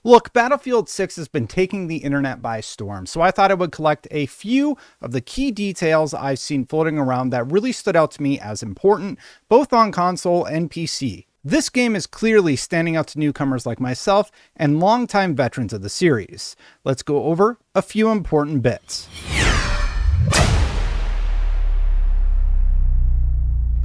Look, Battlefield 6 has been taking the internet by storm, so I thought I would collect a few of the key details I've seen floating around that really stood out to me as important, both on console and PC. This game is clearly standing out to newcomers like myself and longtime veterans of the series. Let's go over a few important bits.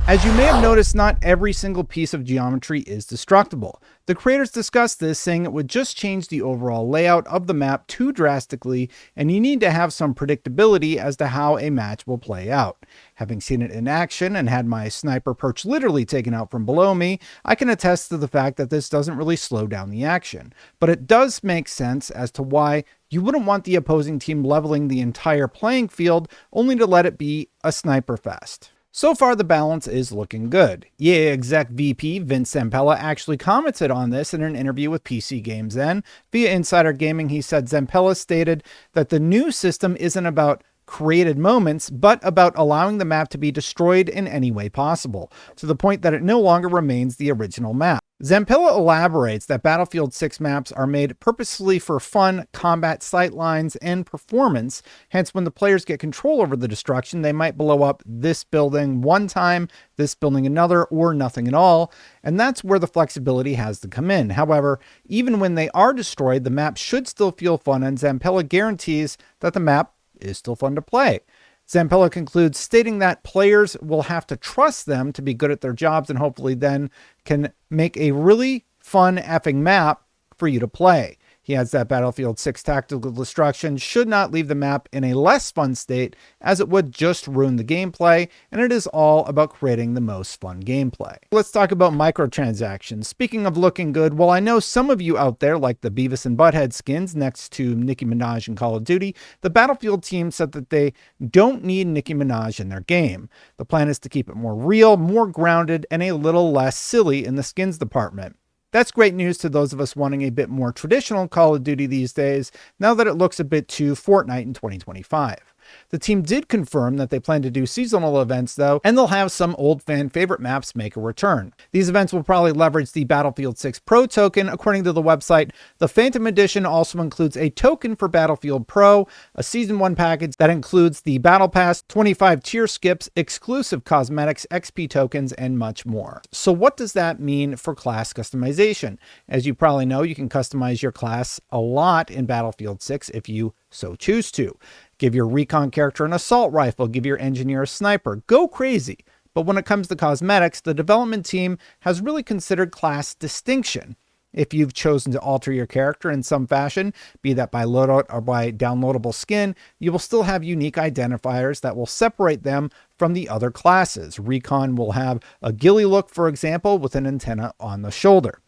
As you may have noticed, not every single piece of geometry is destructible. The creators discussed this, saying it would just change the overall layout of the map too drastically, and you need to have some predictability as to how a match will play out. Having seen it in action and had my sniper perch literally taken out from below me, I can attest to the fact that this doesn't really slow down the action. But it does make sense as to why you wouldn't want the opposing team leveling the entire playing field only to let it be a sniper fest. So far, the balance is looking good. EA exec VP Vince Zampella actually commented on this in an interview with PC Games Then. Via Insider Gaming, he said Zampella stated that the new system isn't about created moments, but about allowing the map to be destroyed in any way possible, to the point that it no longer remains the original map. Zampella elaborates that Battlefield 6 maps are made purposefully for fun, combat sightlines, and performance. Hence, when the players get control over the destruction, they might blow up this building one time, this building another, or nothing at all. And that's where the flexibility has to come in. However, even when they are destroyed, the map should still feel fun, and Zampella guarantees that the map is still fun to play. Zampella concludes stating that players will have to trust them to be good at their jobs and hopefully then can make a really fun effing map for you to play. He adds that Battlefield 6 tactical destruction should not leave the map in a less fun state, as it would just ruin the gameplay, and it is all about creating the most fun gameplay. Let's talk about microtransactions. Speaking of looking good, well, I know some of you out there like the Beavis and Butthead skins next to Nicki Minaj in Call of Duty. The Battlefield team said that they don't need Nicki Minaj in their game. The plan is to keep it more real, more grounded, and a little less silly in the skins department. That's great news to those of us wanting a bit more traditional Call of Duty these days, now that it looks a bit too Fortnite in 2025. The team did confirm that they plan to do seasonal events though, and they'll have some old fan favorite maps make a return. These events will probably leverage the Battlefield 6 Pro token. According to the website, the Phantom Edition also includes a token for Battlefield Pro, a Season 1 package that includes the Battle Pass, 25 tier skips, exclusive cosmetics, XP tokens, and much more. So what does that mean for class customization? As you probably know, you can customize your class a lot in Battlefield 6 if you so choose to. Give your Recon character an assault rifle, give your engineer a sniper, go crazy. But when it comes to cosmetics, the development team has really considered class distinction. If you've chosen to alter your character in some fashion, be that by loadout or by downloadable skin, you will still have unique identifiers that will separate them from the other classes. Recon will have a ghillie look, for example, with an antenna on the shoulder.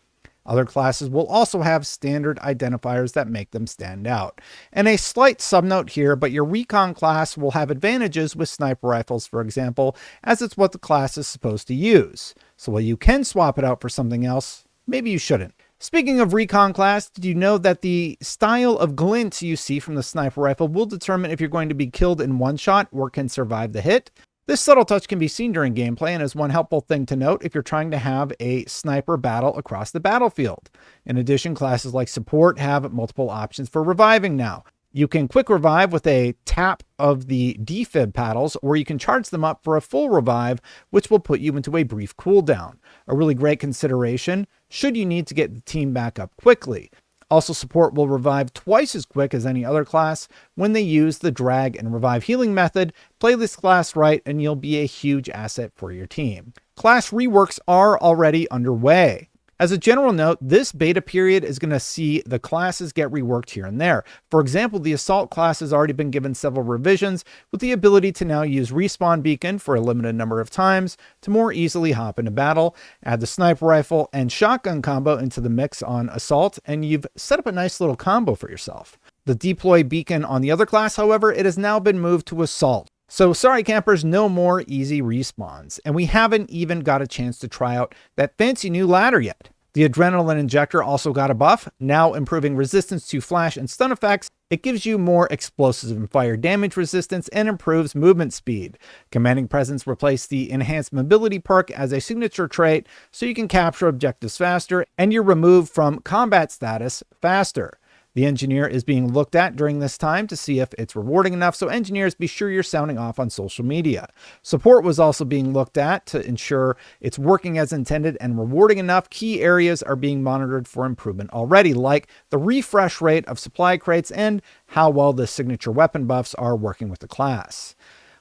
Other classes will also have standard identifiers that make them stand out. And a slight subnote here, but your Recon class will have advantages with sniper rifles, for example, as it's what the class is supposed to use. So while you can swap it out for something else, maybe you shouldn't. Speaking of Recon class, did you know that the style of glint you see from the sniper rifle will determine if you're going to be killed in one shot or can survive the hit? This subtle touch can be seen during gameplay and is one helpful thing to note if you're trying to have a sniper battle across the battlefield. In addition, classes like support have multiple options for reviving now. You can quick revive with a tap of the defib paddles, or you can charge them up for a full revive, which will put you into a brief cooldown. A really great consideration should you need to get the team back up quickly. Also, support will revive twice as quick as any other class when they use the drag and revive healing method. Play this class right and you'll be a huge asset for your team. Class reworks are already underway. As a general note, this beta period is going to see the classes get reworked here and there. For example, the Assault class has already been given several revisions with the ability to now use Respawn Beacon for a limited number of times to more easily hop into battle. Add the Sniper Rifle and Shotgun combo into the mix on Assault, and you've set up a nice little combo for yourself. The Deploy Beacon on the other class, however, it has now been moved to Assault. So sorry campers, no more easy respawns. And we haven't even got a chance to try out that fancy new ladder yet. The adrenaline injector also got a buff, now improving resistance to flash and stun effects. It gives you more explosive and fire damage resistance and improves movement speed. Commanding Presence replaced the enhanced mobility perk as a signature trait so you can capture objectives faster and you're removed from combat status faster. The engineer is being looked at during this time to see if it's rewarding enough, so engineers, be sure you're sounding off on social media. Support was also being looked at to ensure it's working as intended and rewarding enough. Key areas are being monitored for improvement already, like the refresh rate of supply crates and how well the signature weapon buffs are working with the class.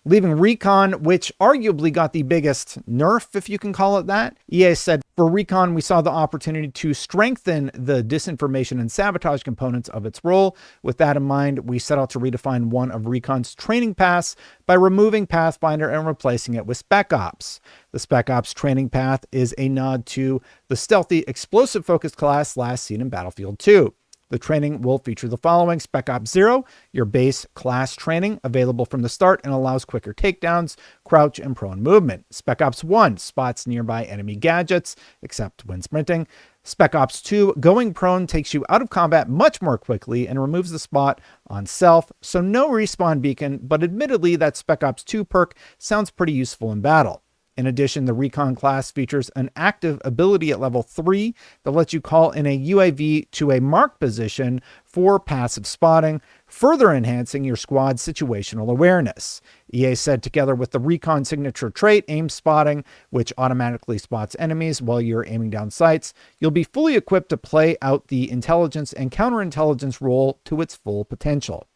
Leaving Recon, which arguably got the biggest nerf, if you can call it that. EA said, for Recon, we saw the opportunity to strengthen the disinformation and sabotage components of its role. With that in mind, we set out to redefine one of Recon's training paths by removing Pathfinder and replacing it with Spec Ops. The Spec Ops training path is a nod to the stealthy, explosive-focused class last seen in Battlefield 2. The training will feature the following: Spec Ops 0, your base class training, available from the start and allows quicker takedowns, crouch, and prone movement. Spec Ops 1, spots nearby enemy gadgets, except when sprinting. Spec Ops 2, going prone takes you out of combat much more quickly and removes the spot on self, so no respawn beacon, but admittedly that Spec Ops 2 perk sounds pretty useful in battle. In addition, the Recon class features an active ability at level 3 that lets you call in a UAV to a marked position for passive spotting, further enhancing your squad's situational awareness. EA said together with the Recon signature trait, aim spotting, which automatically spots enemies while you're aiming down sights, you'll be fully equipped to play out the intelligence and counterintelligence role to its full potential.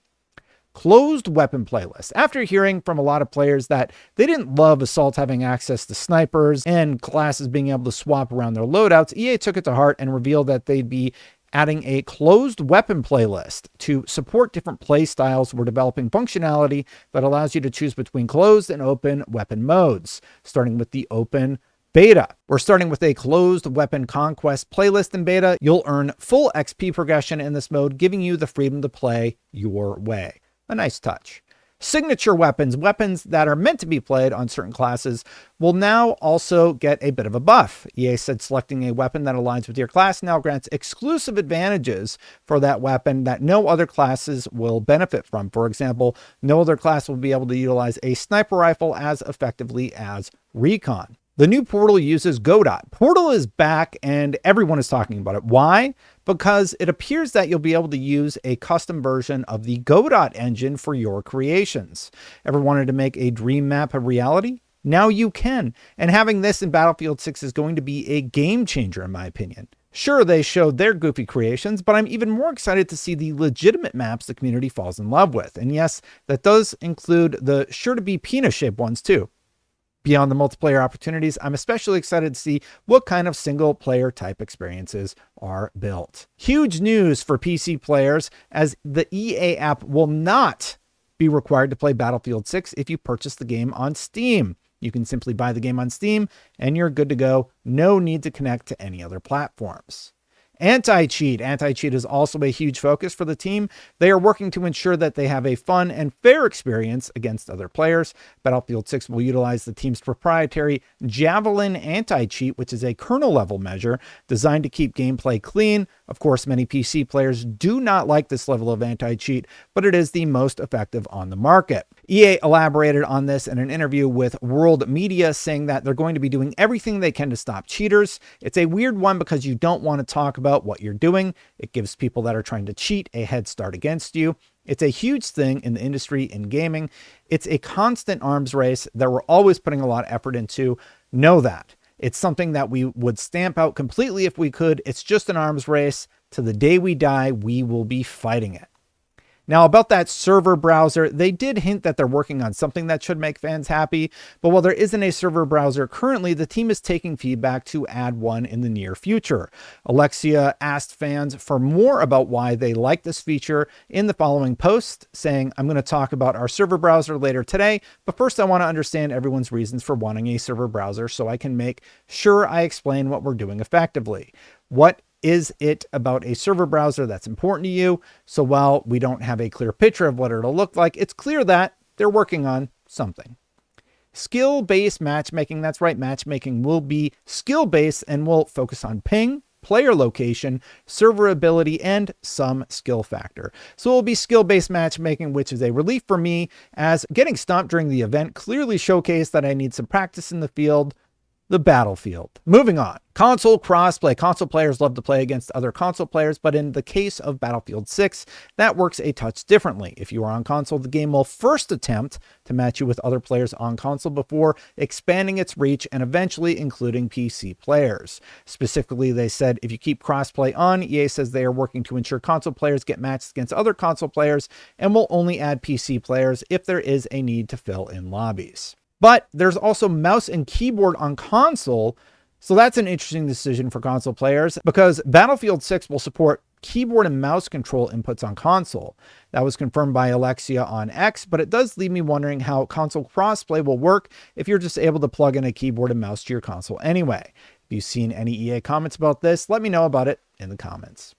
Closed weapon playlist. After hearing from a lot of players that they didn't love Assault having access to snipers and classes being able to swap around their loadouts, EA took it to heart and revealed that they'd be adding a closed weapon playlist to support different play styles. We're developing functionality that allows you to choose between closed and open weapon modes, starting with the open beta. We're starting with a closed weapon conquest playlist in beta. You'll earn full XP progression in this mode, giving you the freedom to play your way. A nice touch. Signature weapons, weapons that are meant to be played on certain classes, will now also get a bit of a buff. EA said selecting a weapon that aligns with your class now grants exclusive advantages for that weapon that no other classes will benefit from. For example, no other class will be able to utilize a sniper rifle as effectively as Recon. The new Portal uses Godot. Portal is back and everyone is talking about it. Why? Because it appears that you'll be able to use a custom version of the Godot engine for your creations. Ever wanted to make a dream map a reality? Now you can. And having this in Battlefield 6 is going to be a game changer in my opinion. Sure, they showed their goofy creations, but I'm even more excited to see the legitimate maps the community falls in love with. And yes, that does include the sure-to-be penis-shaped ones too. Beyond the multiplayer opportunities, I'm especially excited to see what kind of single-player type experiences are built. Huge news for PC players, as the EA app will not be required to play Battlefield 6 if you purchase the game on Steam. You can simply buy the game on Steam and you're good to go. No need to connect to any other platforms. Anti-cheat. Anti-cheat is also a huge focus for the team. They are working to ensure that they have a fun and fair experience against other players. Battlefield 6 will utilize the team's proprietary Javelin anti-cheat, which is a kernel-level measure designed to keep gameplay clean. Of course, many PC players do not like this level of anti-cheat, but it is the most effective on the market. EA elaborated on this in an interview with World Media, saying that they're going to be doing everything they can to stop cheaters. It's a weird one because you don't want to talk about what you're doing. It gives people that are trying to cheat a head start against you. It's a huge thing in the industry in gaming. It's a constant arms race that we're always putting a lot of effort into. Know that. It's something that we would stamp out completely if we could. It's just an arms race. To the day we die, we will be fighting it. Now, about that server browser, they did hint that they're working on something that should make fans happy, but while there isn't a server browser currently, the team is taking feedback to add one in the near future. Alexia asked fans for more about why they like this feature in the following post, saying, "I'm going to talk about our server browser later today, but first I want to understand everyone's reasons for wanting a server browser so I can make sure I explain what we're doing effectively. What is it about a server browser that's important to you? So while we don't have a clear picture of what it'll look like, it's clear that they're working on something." Skill-based matchmaking. That's right. Matchmaking will be skill-based and will focus on ping, player location, server ability, and some skill factor. So it will be skill-based matchmaking, which is a relief for me, as getting stomped during the event clearly showcased that I need some practice in the field. The battlefield. Moving on. Console crossplay. Console players love to play against other console players, but in the case of Battlefield 6, that works a touch differently. If you are on console, the game will first attempt to match you with other players on console before expanding its reach and eventually including PC players. Specifically, they said if you keep crossplay on, EA says they are working to ensure console players get matched against other console players and will only add PC players if there is a need to fill in lobbies. But there's also mouse and keyboard on console, so that's an interesting decision for console players because Battlefield 6 will support keyboard and mouse control inputs on console. That was confirmed by Alexia on X, but it does leave me wondering how console crossplay will work if you're just able to plug in a keyboard and mouse to your console anyway. If you've seen any EA comments about this, let me know about it in the comments.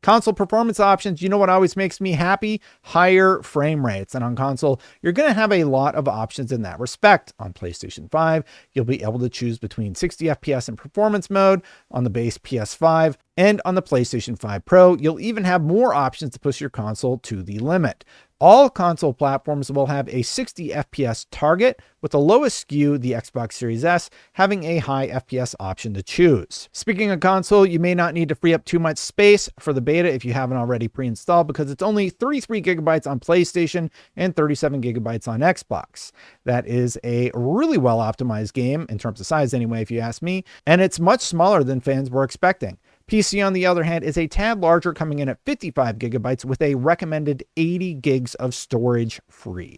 Console performance options, you know what always makes me happy? Higher frame rates. And on console, you're going to have a lot of options in that respect. On PlayStation 5, you'll be able to choose between 60 FPS in performance mode on the base PS5, and on the PlayStation 5 Pro, you'll even have more options to push your console to the limit. All console platforms will have a 60 FPS target, with the lowest skew, the Xbox Series S, having a high FPS option to choose. Speaking of console, you may not need to free up too much space for the beta if you haven't already pre-installed, because it's only 33 gigabytes on PlayStation and 37 gigabytes on Xbox. That is a really well optimized game, in terms of size anyway, if you ask me, and it's much smaller than fans were expecting. PC, on the other hand, is a tad larger, coming in at 55 gigabytes with a recommended 80 gigs of storage free.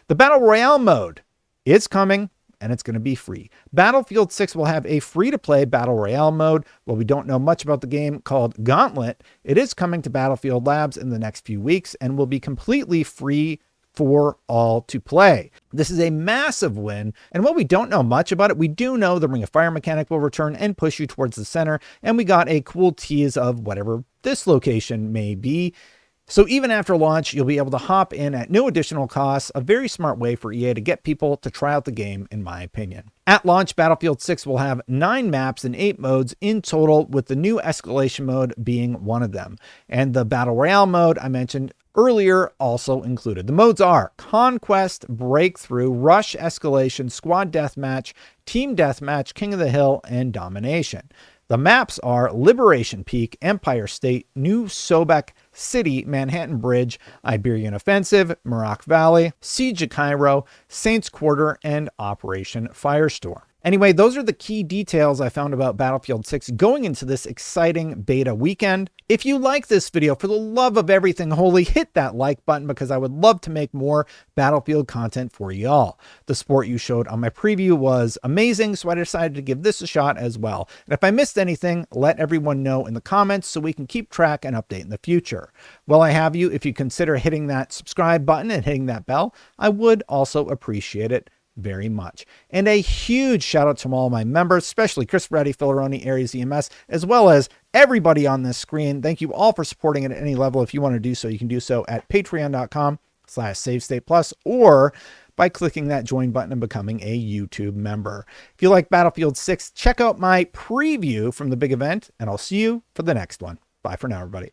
The Battle Royale mode is coming, and it's going to be free. Battlefield 6 will have a free-to-play Battle Royale mode. While we don't know much about the game, called Gauntlet, it is coming to Battlefield Labs in the next few weeks and will be completely free for all to play. This is a massive win, and while we don't know much about it, we do know the Ring of Fire mechanic will return and push you towards the center, and we got a cool tease of whatever this location may be. So even after launch, you'll be able to hop in at no additional cost, a very smart way for EA to get people to try out the game, in my opinion. At launch, Battlefield 6 will have 9 maps and 8 modes in total, with the new escalation mode being one of them. And the Battle Royale mode I mentioned earlier also included. The modes are Conquest, Breakthrough, Rush, Escalation, Squad Deathmatch, Team Deathmatch, King of the Hill, and Domination. The maps are Liberation Peak, Empire State, New Sobek City, Manhattan Bridge, Iberian Offensive, Merak Valley, Siege of Cairo, Saints Quarter, and Operation Firestorm. Anyway, those are the key details I found about Battlefield 6 going into this exciting beta weekend. If you like this video, for the love of everything holy, hit that like button because I would love to make more Battlefield content for y'all. The support you showed on my preview was amazing, so I decided to give this a shot as well. And if I missed anything, let everyone know in the comments so we can keep track and update in the future. While I have you, if you consider hitting that subscribe button and hitting that bell, I would also appreciate it very much. And a huge shout out to all my members, especially Chris Reddy, Filaroni, Aries EMS, as well as everybody on this screen. Thank you all for supporting it at any level. If you want to do so, you can do so at patreon.com/SaveStatePlus or by clicking that join button and becoming a YouTube member. If you like Battlefield 6, check out my preview from the big event, and I'll see you for the next one. Bye for now, everybody.